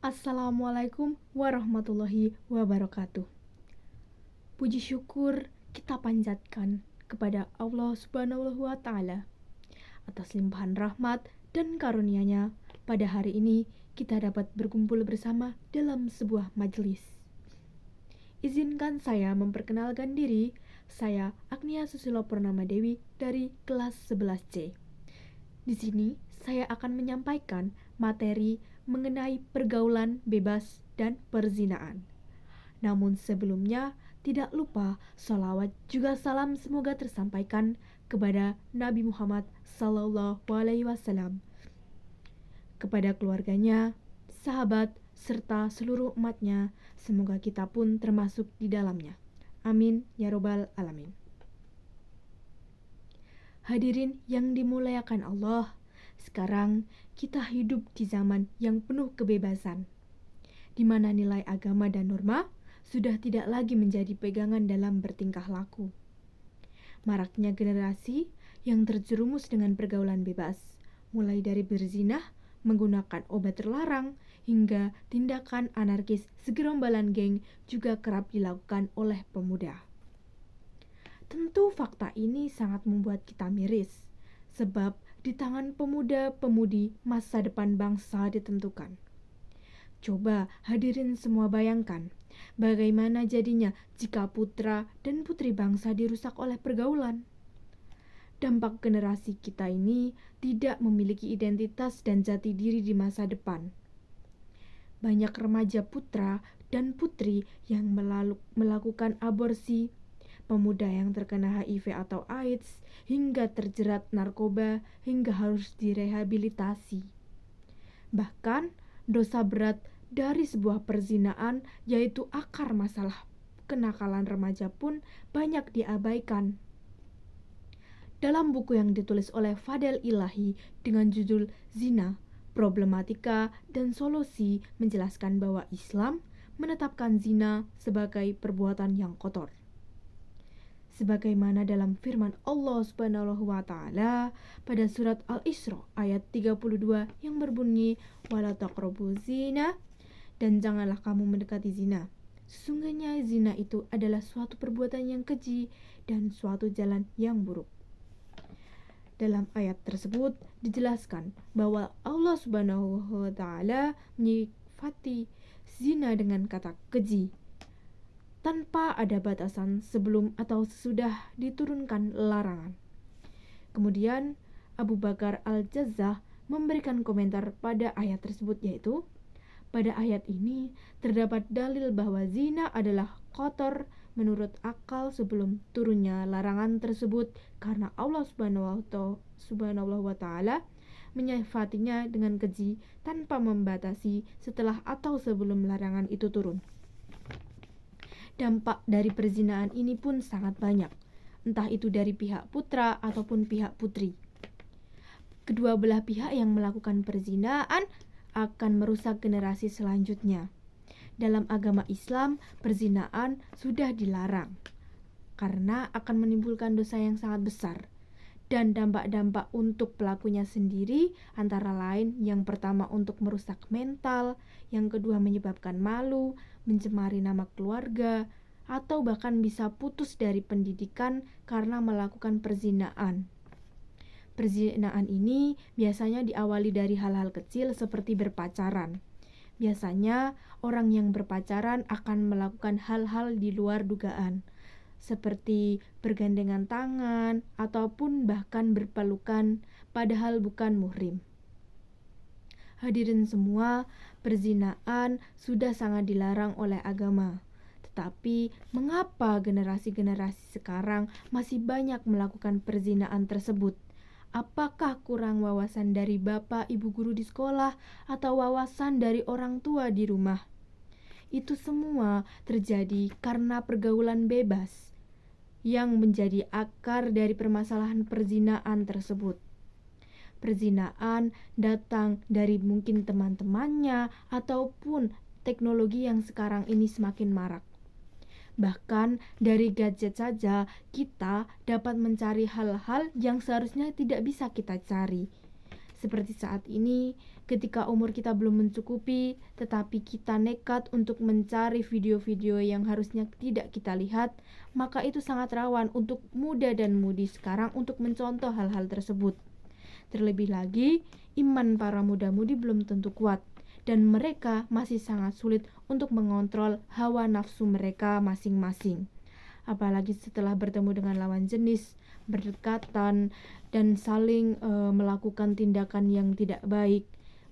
Assalamualaikum warahmatullahi wabarakatuh. Puji syukur kita panjatkan kepada Allah Subhanahu wa Ta'ala atas limpahan rahmat dan karunia-Nya. Pada hari ini kita dapat berkumpul bersama dalam sebuah majelis. Izinkan saya memperkenalkan diri. Saya Agnia Susilo Purnama Dewi dari kelas 11C. Di sini saya akan menyampaikan materi mengenai pergaulan bebas dan perzinaan. Namun sebelumnya, tidak lupa sholawat juga salam semoga tersampaikan kepada Nabi Muhammad SAW, kepada keluarganya, sahabat, serta seluruh umatnya. Semoga kita pun termasuk di dalamnya. Amin ya robbal alamin. Hadirin yang dimuliakan Allah, sekarang kita hidup di zaman yang penuh kebebasan, di mana nilai agama dan norma sudah tidak lagi menjadi pegangan dalam bertingkah laku. Maraknya generasi yang terjerumus dengan pergaulan bebas, mulai dari berzinah, menggunakan obat terlarang, hingga tindakan anarkis segerombolan geng juga kerap dilakukan oleh pemuda. Tentu fakta ini sangat membuat kita miris, sebab di tangan pemuda-pemudi masa depan bangsa ditentukan. Coba hadirin semua bayangkan, bagaimana jadinya jika putra dan putri bangsa dirusak oleh pergaulan. Dampak generasi kita ini tidak memiliki identitas dan jati diri di masa depan. Banyak remaja putra dan putri yang melakukan aborsi, pemuda yang terkena HIV atau AIDS, hingga terjerat narkoba, hingga harus direhabilitasi. Bahkan, dosa berat dari sebuah perzinaan, yaitu akar masalah kenakalan remaja pun banyak diabaikan. Dalam buku yang ditulis oleh Fadel Ilahi dengan judul Zina, Problematika dan Solusi, menjelaskan bahwa Islam menetapkan zina sebagai perbuatan yang kotor. Sebagaimana dalam firman Allah Subhanahu wa Ta'ala pada surat Al-Isra ayat 32 yang berbunyi, wala taqrabu zina, dan janganlah kamu mendekati zina. Sesungguhnya zina itu adalah suatu perbuatan yang keji dan suatu jalan yang buruk. Dalam ayat tersebut dijelaskan bahwa Allah Subhanahu wa Ta'ala menyifati zina dengan kata keji, tanpa ada batasan sebelum atau sesudah diturunkan larangan. Kemudian Abu Bakar Al-Jazzah memberikan komentar pada ayat tersebut, yaitu, pada ayat ini terdapat dalil bahwa zina adalah kotor menurut akal sebelum turunnya larangan tersebut, karena Allah Subhanahu wa Ta'ala menyifatinya dengan keji tanpa membatasi setelah atau sebelum larangan itu turun. Dampak dari perzinaan ini pun sangat banyak, entah itu dari pihak putra ataupun pihak putri. Kedua belah pihak yang melakukan perzinaan akan merusak generasi selanjutnya. Dalam agama Islam, perzinaan sudah dilarang karena akan menimbulkan dosa yang sangat besar. Dan dampak-dampak untuk pelakunya sendiri antara lain, yang pertama untuk merusak mental, yang kedua menyebabkan malu, mencemari nama keluarga, atau bahkan bisa putus dari pendidikan karena melakukan perzinaan. Perzinaan ini biasanya diawali dari hal-hal kecil seperti berpacaran. Biasanya orang yang berpacaran akan melakukan hal-hal di luar dugaan, seperti bergandengan tangan ataupun bahkan berpelukan, padahal bukan muhrim. Hadirin semua, perzinaan sudah sangat dilarang oleh agama. Tetapi mengapa generasi-generasi sekarang masih banyak melakukan perzinaan tersebut? Apakah kurang wawasan dari bapak ibu guru di sekolah atau wawasan dari orang tua di rumah? Itu semua terjadi karena pergaulan bebas yang menjadi akar dari permasalahan perzinaan tersebut. Perzinaan datang dari mungkin teman-temannya ataupun teknologi yang sekarang ini semakin marak. Bahkan dari gadget saja kita dapat mencari hal-hal yang seharusnya tidak bisa kita cari. Seperti saat ini, ketika umur kita belum mencukupi, tetapi kita nekat untuk mencari video-video yang harusnya tidak kita lihat, maka itu sangat rawan untuk muda dan mudi sekarang untuk mencontoh hal-hal tersebut. Terlebih lagi, iman para muda-mudi belum tentu kuat, dan mereka masih sangat sulit untuk mengontrol hawa nafsu mereka masing-masing. Apalagi setelah bertemu dengan lawan jenis, berdekatan, dan saling melakukan tindakan yang tidak baik,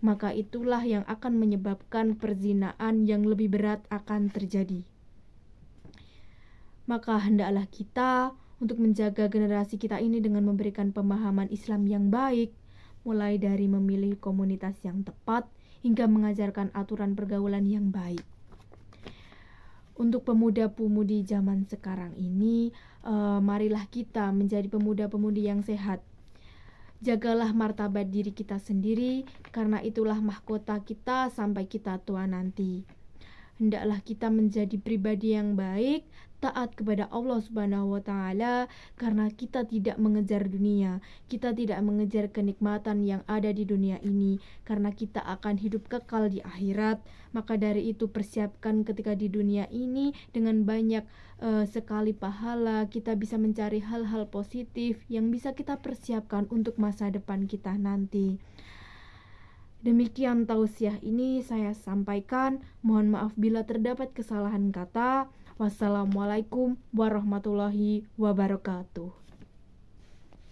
maka itulah yang akan menyebabkan perzinaan yang lebih berat akan terjadi. Maka hendaklah kita untuk menjaga generasi kita ini dengan memberikan pemahaman Islam yang baik, mulai dari memilih komunitas yang tepat hingga mengajarkan aturan pergaulan yang baik. Untuk pemuda-pemudi zaman sekarang ini, marilah kita menjadi pemuda-pemudi yang sehat. Jagalah martabat diri kita sendiri, karena itulah mahkota kita sampai kita tua nanti. Hendaklah kita menjadi pribadi yang baik, taat kepada Allah Subhanahu wa taala, karena kita tidak mengejar dunia, kita tidak mengejar kenikmatan yang ada di dunia ini, karena kita akan hidup kekal di akhirat. Maka dari itu persiapkan ketika di dunia ini dengan banyak sekali pahala, kita bisa mencari hal-hal positif yang bisa kita persiapkan untuk masa depan kita nanti. Demikian tausiah ini saya sampaikan. Mohon maaf bila terdapat kesalahan kata. Wassalamualaikum warahmatullahi wabarakatuh.